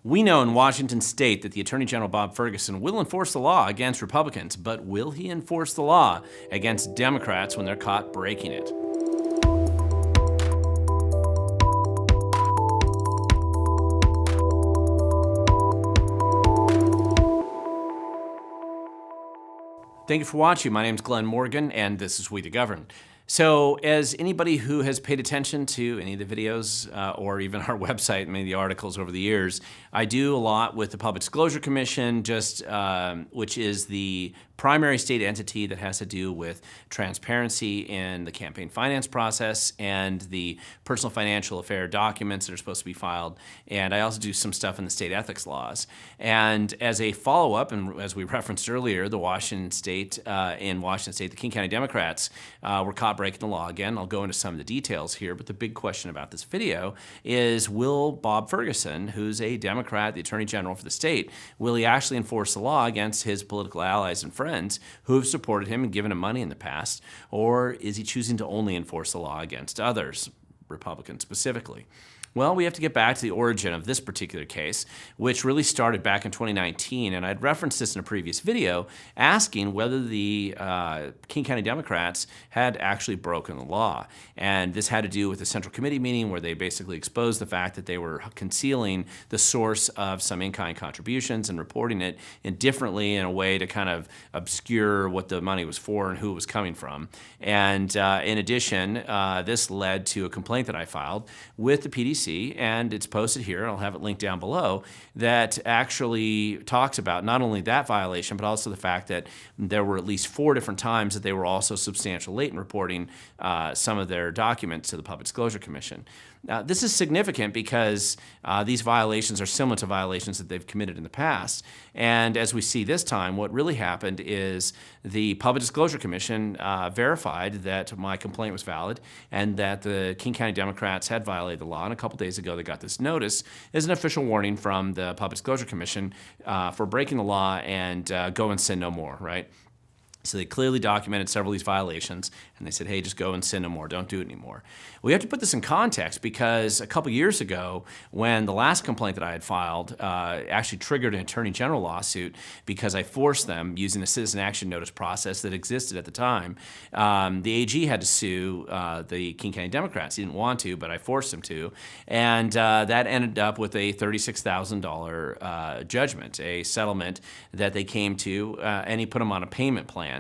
We know in Washington state that the Attorney General Bob Ferguson will enforce the law against Republicans, but will he enforce the law against Democrats when they're caught breaking it? Thank you for watching. My name is Glen Morgan, and this is We the Govern. So as anybody who has paid attention to any of the videos or even our website, many of the articles over the years, I do a lot with the Public Disclosure Commission, which is the primary state entity that has to do with transparency in the campaign finance process and the personal financial affair documents that are supposed to be filed. And I also do some stuff in the state ethics laws. And as a follow-up, and as we referenced earlier, the Washington State, the King County Democrats were caught breaking the law again. I'll go into some of the details here, but the big question about this video is, will Bob Ferguson, who's a Democrat, the Attorney General for the state, will he actually enforce the law against his political allies and friends who have supported him and given him money in the past, or is he choosing to only enforce the law against others, Republicans specifically? Well, we have to get back to the origin of this particular case, which really started back in 2019, and I'd referenced this in a previous video, asking whether the King County Democrats had actually broken the law. And this had to do with a Central Committee meeting where they basically exposed the fact that they were concealing the source of some in-kind contributions and reporting it indifferently in a way to kind of obscure what the money was for and who it was coming from. And in addition, this led to a complaint that I filed with the PDC, and it's posted here, and I'll have it linked down below, that actually talks about not only that violation, but also the fact that there were at least 4 different times that they were also substantial late in reporting some of their documents to the Public Disclosure Commission. This is significant because these violations are similar to violations that they've committed in the past. And as we see this time, what really happened is the Public Disclosure Commission verified that my complaint was valid and that the King County Democrats had violated the law. And a couple days ago, they got this notice as an official warning from the Public Disclosure Commission for breaking the law and go and sin no more, right? So they clearly documented several of these violations, and they said, hey, just go and sin no more, don't do it anymore. We have to put this in context because a couple years ago, when the last complaint that I had filed actually triggered an Attorney General lawsuit because I forced them, using the citizen action notice process that existed at the time, the AG had to sue the King County Democrats. He didn't want to, but I forced him to, and that ended up with a $36,000 judgment, a settlement that they came to, and he put them on a payment plan.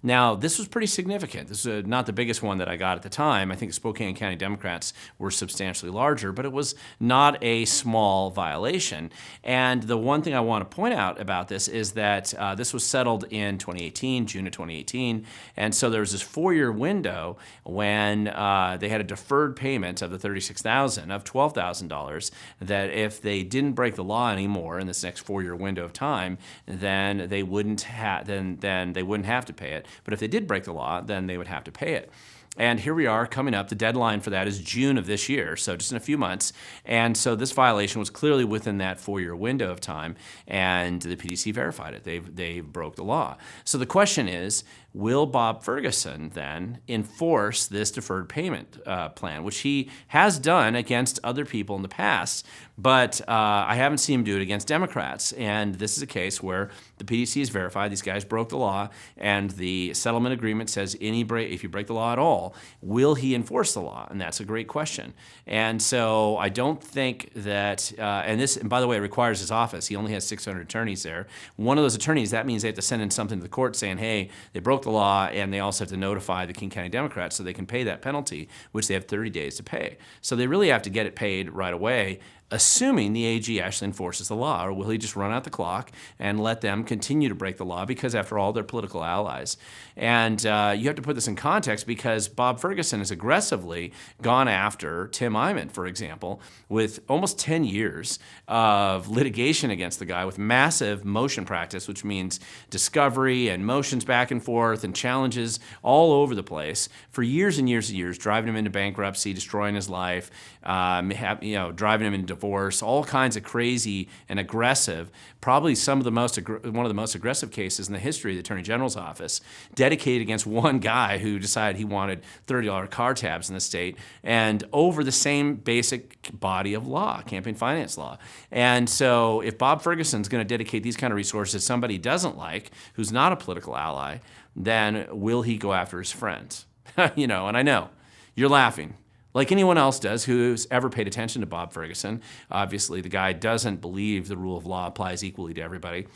Now, this was pretty significant. This is not the biggest one that I got at the time. I think the Spokane County Democrats were substantially larger, but it was not a small violation. And the one thing I want to point out about this is that this was settled in 2018, June of 2018, and so there was this 4-year window when they had a deferred payment of the $36,000 of $12,000 that if they didn't break the law anymore in this next 4-year window of time, then they wouldn't have to pay it. But if they did break the law, then they would have to pay it. And here we are coming up. The deadline for that is June of this year, so just in a few months. And so this violation was clearly within that 4-year window of time, and the PDC verified it. They broke the law. So the question is, will Bob Ferguson then enforce this deferred payment plan, which he has done against other people in the past, but I haven't seen him do it against Democrats. And this is a case where the PDC is verified, these guys broke the law, and the settlement agreement says if you break the law at all, will he enforce the law? And that's a great question. And so I don't think that, and by the way, it requires his office. He only has 600 attorneys there. One of those attorneys, that means they have to send in something to the court saying, hey, they broke the law, and they also have to notify the King County Democrats so they can pay that penalty, which they have 30 days to pay. So they really have to get it paid right away, assuming the AG actually enforces the law, or will he just run out the clock and let them continue to break the law because, after all, they're political allies? And you have to put this in context because Bob Ferguson has aggressively gone after Tim Eyman, for example, with almost 10 years of litigation against the guy with massive motion practice, which means discovery and motions back and forth and challenges all over the place for years and years and years, driving him into bankruptcy, destroying his life, driving him into divorce, force, all kinds of crazy and aggressive, probably one of the most aggressive cases in the history of the Attorney General's office, dedicated against one guy who decided he wanted $30 car tabs in the state, and over the same basic body of law, campaign finance law. And so if Bob Ferguson's going to dedicate these kind of resources to somebody he doesn't like, who's not a political ally, then will he go after his friends? And I know you're laughing, like anyone else does who's ever paid attention to Bob Ferguson. Obviously, the guy doesn't believe the rule of law applies equally to everybody.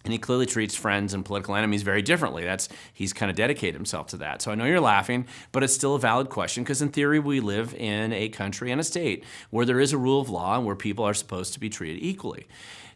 And he clearly treats friends and political enemies very differently. He's kind of dedicated himself to that. So I know you're laughing, but it's still a valid question because in theory we live in a country and a state where there is a rule of law and where people are supposed to be treated equally.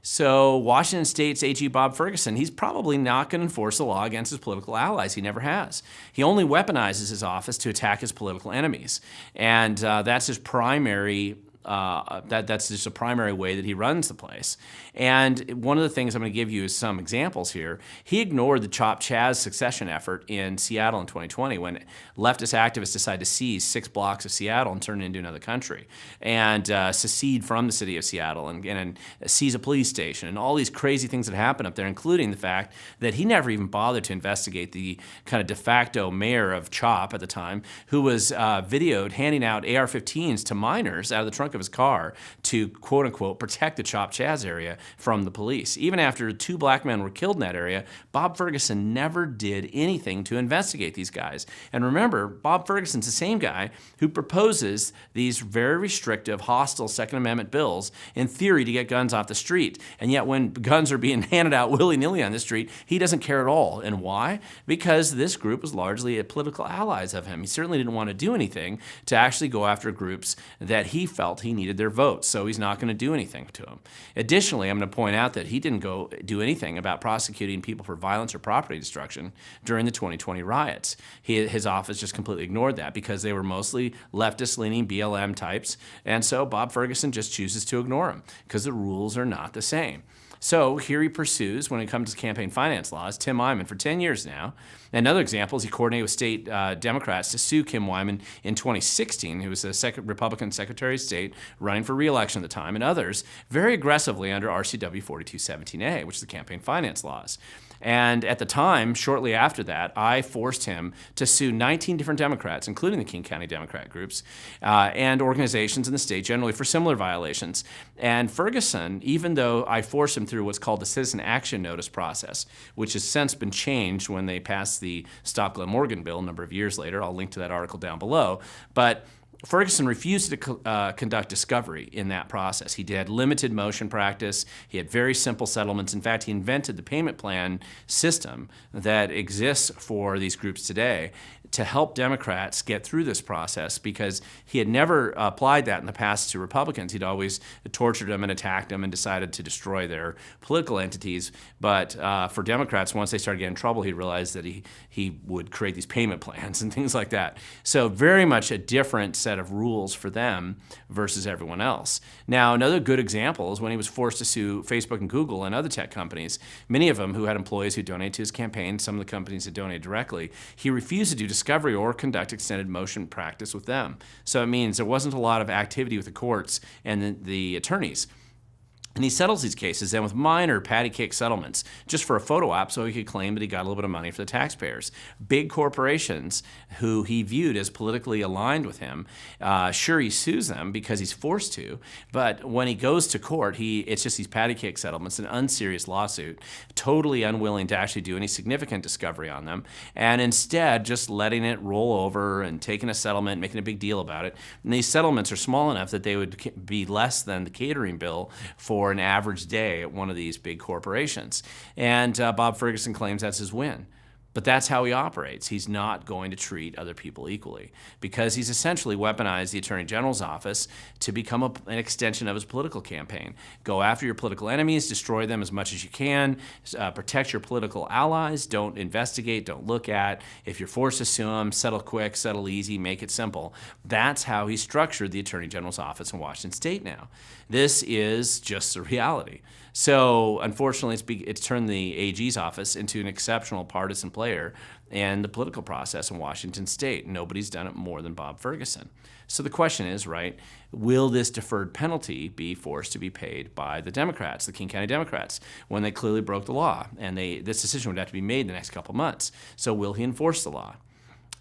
So Washington State's AG Bob Ferguson, he's probably not going to enforce the law against his political allies. He never has. He only weaponizes his office to attack his political enemies. And that's his primary that's just a primary way that he runs the place. And one of the things I'm going to give you is some examples here. He ignored the Chop Chaz succession effort in Seattle in 2020 when leftist activists decided to seize 6 blocks of Seattle and turn it into another country, and secede from the city of Seattle and seize a police station, and all these crazy things that happened up there, including the fact that he never even bothered to investigate the kind of de facto mayor of Chop at the time, who was videoed handing out AR-15s to minors out of the trunk of his car to, quote unquote, protect the Chop Chaz area from the police. Even after 2 black men were killed in that area, Bob Ferguson never did anything to investigate these guys. And remember, Bob Ferguson's the same guy who proposes these very restrictive, hostile Second Amendment bills in theory to get guns off the street. And yet when guns are being handed out willy-nilly on the street, he doesn't care at all. And why? Because this group was largely political allies of him. He certainly didn't want to do anything to actually go after groups that he felt he needed their votes, so he's not going to do anything to them. Additionally, I'm going to point out that he didn't go do anything about prosecuting people for violence or property destruction during the 2020 riots. His office just completely ignored that because they were mostly leftist-leaning BLM types, and so Bob Ferguson just chooses to ignore them because the rules are not the same. So here he pursues, when it comes to campaign finance laws, Tim Wyman for 10 years now. Another example is he coordinated with state Democrats to sue Kim Wyman in 2016, who was a Republican Secretary of State running for re-election at the time, and others very aggressively under RCW 4217A, which is the campaign finance laws. And at the time, shortly after that, I forced him to sue 19 different Democrats, including the King County Democrat groups, and organizations in the state generally for similar violations. And Ferguson, even though I forced him through what's called the Citizen Action Notice process, which has since been changed when they passed the Stop Glen Morgan bill a number of years later. I'll link to that article down below. But Ferguson refused to conduct discovery in that process. He had limited motion practice. He had very simple settlements. In fact, he invented the payment plan system that exists for these groups today to help Democrats get through this process, because he had never applied that in the past to Republicans. He'd always tortured them and attacked them and decided to destroy their political entities. But for Democrats, once they started getting in trouble, he realized that he would create these payment plans and things like that. So very much a different set of rules for them versus everyone else. Now, another good example is when he was forced to sue Facebook and Google and other tech companies, many of them who had employees who donated to his campaign, some of the companies that donated directly. He refused to do discovery or conduct extended motion practice with them. So it means there wasn't a lot of activity with the courts and the attorneys. And he settles these cases then with minor patty cake settlements just for a photo op so he could claim that he got a little bit of money for the taxpayers. Big corporations who he viewed as politically aligned with him, sure, he sues them because he's forced to, but when he goes to court, it's just these patty cake settlements, an unserious lawsuit, totally unwilling to actually do any significant discovery on them, and instead just letting it roll over and taking a settlement, making a big deal about it. And these settlements are small enough that they would be less than the catering bill for an average day at one of these big corporations. And Bob Ferguson claims that's his win. But that's how he operates. He's not going to treat other people equally because he's essentially weaponized the Attorney General's office to become an extension of his political campaign. Go after your political enemies, destroy them as much as you can, protect your political allies, don't investigate, don't look at. If you're forced to sue them, settle quick, settle easy, make it simple. That's how he structured the Attorney General's office in Washington State now. This is just the reality. So unfortunately, it's turned the AG's office into an exceptional partisan player in the political process in Washington state. Nobody's done it more than Bob Ferguson. So the question is, right, will this deferred penalty be forced to be paid by the Democrats, the King County Democrats, when they clearly broke the law? And this decision would have to be made in the next couple of months. So will he enforce the law?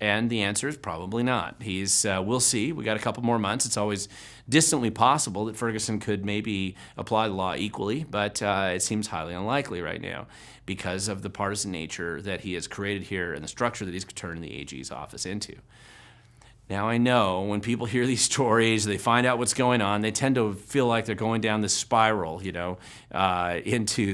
And the answer is probably not. We'll see. We got a couple more months. It's always distantly possible that Ferguson could maybe apply the law equally, but it seems highly unlikely right now because of the partisan nature that he has created here and the structure that he's turned the AG's office into. Now, I know when people hear these stories, they find out what's going on, they tend to feel like they're going down this spiral, into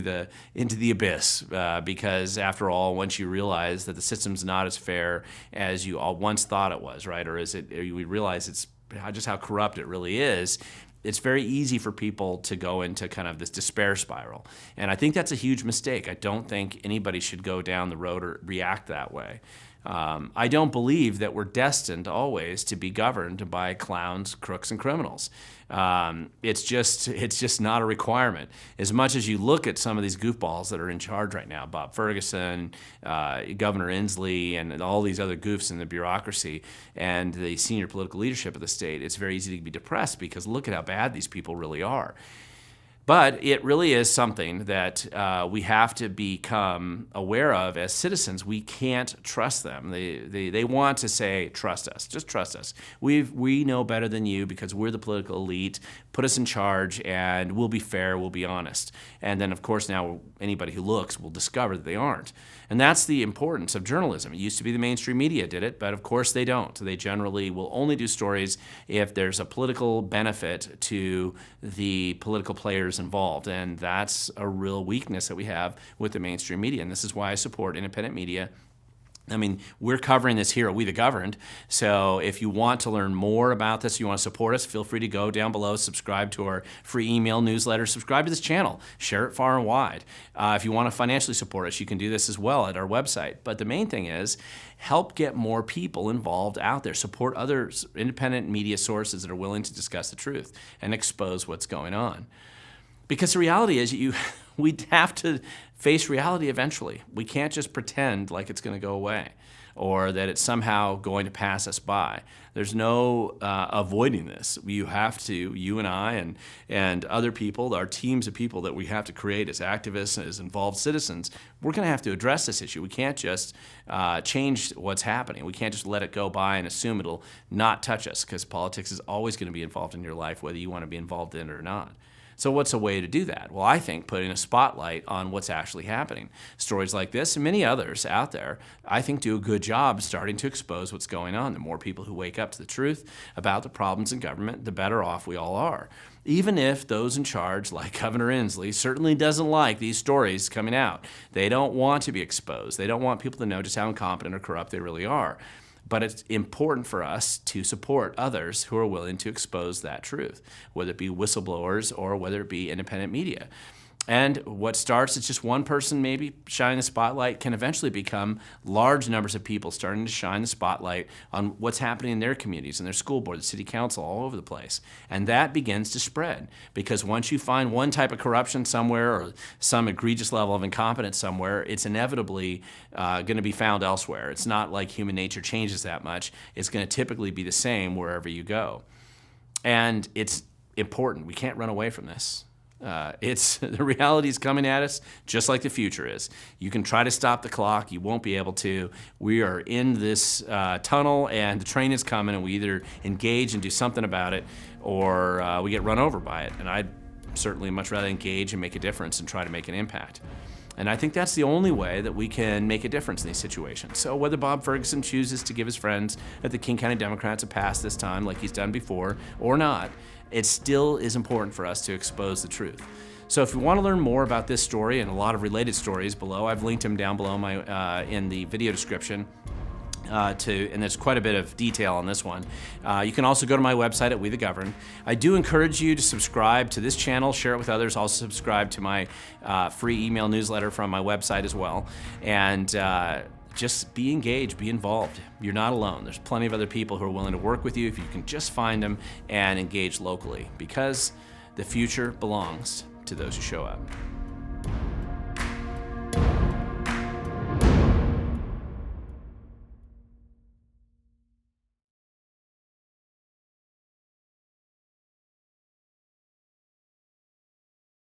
the abyss. Because after all, once you realize that the system's not as fair as you all once thought it was, right? Or you realize it's just how corrupt it really is, it's very easy for people to go into kind of this despair spiral. And I think that's a huge mistake. I don't think anybody should go down the road or react that way. I don't believe that we're destined always to be governed by clowns, crooks, and criminals. It's just not a requirement. As much as you look at some of these goofballs that are in charge right now, Bob Ferguson, Governor Inslee, and all these other goofs in the bureaucracy and the senior political leadership of the state, it's very easy to be depressed because look at how bad these people really are. But it really is something that we have to become aware of as citizens. We can't trust them. They want to say, trust us, just trust us. We know better than you because we're the political elite. Put us in charge and we'll be fair, we'll be honest. And then, of course, now anybody who looks will discover that they aren't. And that's the importance of journalism. It used to be the mainstream media did it, but of course they don't. They generally will only do stories if there's a political benefit to the political players involved. And that's a real weakness that we have with the mainstream media. And this is why I support independent media. I mean, we're covering this here at We the Governed, so if you want to learn more about this, you want to support us, feel free to go down below, subscribe to our free email newsletter, subscribe to this channel, share it far and wide. If you want to financially support us, you can do this as well at our website. But the main thing is, help get more people involved out there. Support other independent media sources that are willing to discuss the truth and expose what's going on. Because the reality is, we have to face reality eventually. We can't just pretend like it's going to go away or that it's somehow going to pass us by. There's no avoiding this. You have to, you and I and other people, our teams of people that we have to create as activists, as involved citizens, we're going to have to address this issue. We can't just change what's happening. We can't just let it go by and assume it'll not touch us, because politics is always going to be involved in your life, whether you want to be involved in it or not. So what's a way to do that? Well, I think putting a spotlight on what's actually happening. Stories like this and many others out there, I think, do a good job starting to expose what's going on. The more people who wake up to the truth about the problems in government, the better off we all are. Even if those in charge, like Governor Inslee, certainly doesn't like these stories coming out. They don't want to be exposed. They don't want people to know just how incompetent or corrupt they really are. But it's important for us to support others who are willing to expose that truth, whether it be whistleblowers or whether it be independent media. And what starts as just one person maybe shining the spotlight can eventually become large numbers of people starting to shine the spotlight on what's happening in their communities, in their school board, the city council, all over the place. And that begins to spread, because once you find one type of corruption somewhere or some egregious level of incompetence somewhere, it's inevitably going to be found elsewhere. It's not like human nature changes that much. It's going to typically be the same wherever you go. And it's important. We can't run away from this. The reality is coming at us just like the future is. You can try to stop the clock. You won't be able to. We are in this tunnel, and the train is coming, and we either engage and do something about it, or we get run over by it. And I'd certainly much rather engage and make a difference and try to make an impact. And I think that's the only way that we can make a difference in these situations. So whether Bob Ferguson chooses to give his friends at the King County Democrats a pass this time, like he's done before, or not, it still is important for us to expose the truth. So if you want to learn more about this story and a lot of related stories below, I've linked them down below in the video description. And there's quite a bit of detail on this one. You can also go to my website at We the Governed. I do encourage you to subscribe to this channel, share it with others. Also subscribe to my free email newsletter from my website as well. And just be engaged, be involved. You're not alone. There's plenty of other people who are willing to work with you if you can just find them and engage locally, because the future belongs to those who show up.